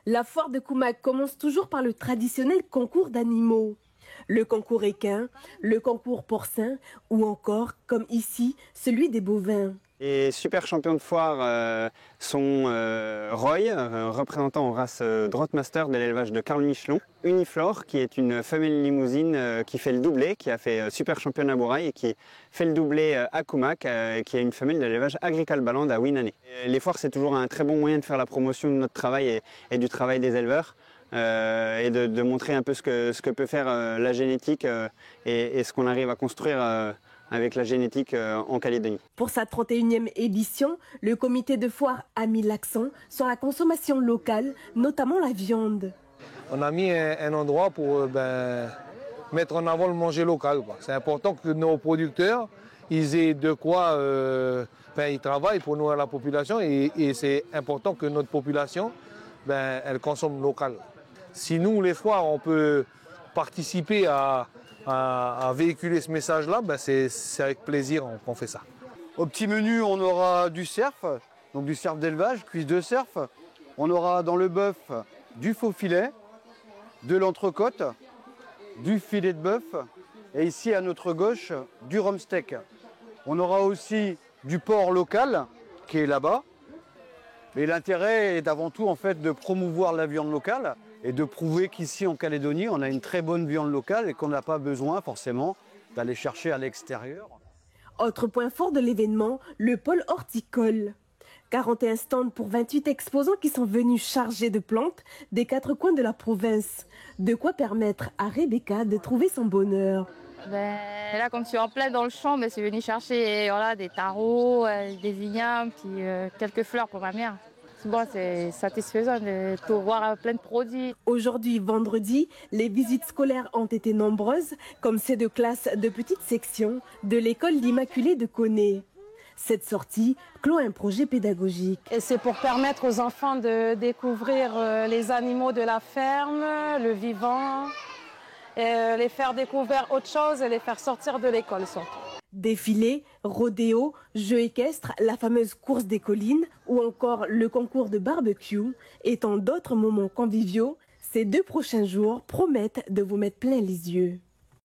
La foire de Koumak commence toujours par le traditionnel concours d'animaux. Le concours équin, le concours porcin ou encore, comme ici, celui des bovins. Les super champions de foire sont Roy, représentant en race Drotmaster de l'élevage de Carl Michelon, Uniflore, qui est une femelle limousine qui fait le doublé, qui a fait super championne à Bourail et qui fait le doublé à Koumak, qui est une femelle de l'élevage Agricole Balland à Ouinané. Les foires, c'est toujours un très bon moyen de faire la promotion de notre travail et du travail des éleveurs. Et de montrer un peu ce que peut faire la génétique et ce qu'on arrive à construire avec la génétique en Calédonie. Pour sa 31e édition, le comité de foire a mis l'accent sur la consommation locale, notamment la viande. On a mis un endroit pour mettre en avant le manger local. C'est important que nos producteurs ils aient de quoi ils travaillent pour nourrir la population et c'est important que notre population elle consomme local. Si nous, les foires, on peut participer à véhiculer ce message-là, c'est avec plaisir qu'on fait ça. Au petit menu, on aura du cerf, donc du cerf d'élevage, cuisse de cerf. On aura dans le bœuf du faux filet, de l'entrecôte, du filet de bœuf et ici à notre gauche, du rhum steak. On aura aussi du porc local qui est là-bas. Et l'intérêt est avant tout en fait de promouvoir la viande locale et de prouver qu'ici en Calédonie, on a une très bonne viande locale et qu'on n'a pas besoin forcément d'aller chercher à l'extérieur. Autre point fort de l'événement, le pôle horticole. 41 stands pour 28 exposants qui sont venus chargés de plantes des 4 coins de la province. De quoi permettre à Rebecca de trouver son bonheur. Là, comme je suis en plein dans le champ, je suis venue chercher des tarots, des ignames, puis quelques fleurs pour ma mère. Bon, c'est satisfaisant de tout voir plein de produits. Aujourd'hui, vendredi, les visites scolaires ont été nombreuses, comme ces 2 classes de petite section de l'école l'Immaculée de Koné. Cette sortie clôt un projet pédagogique. Et c'est pour permettre aux enfants de découvrir les animaux de la ferme, le vivant, et les faire découvrir autre chose et les faire sortir de l'école surtout. Défilés, rodéo, jeux équestres, la fameuse course des collines ou encore le concours de barbecue et tant d'autres moments conviviaux, ces 2 prochains jours promettent de vous mettre plein les yeux.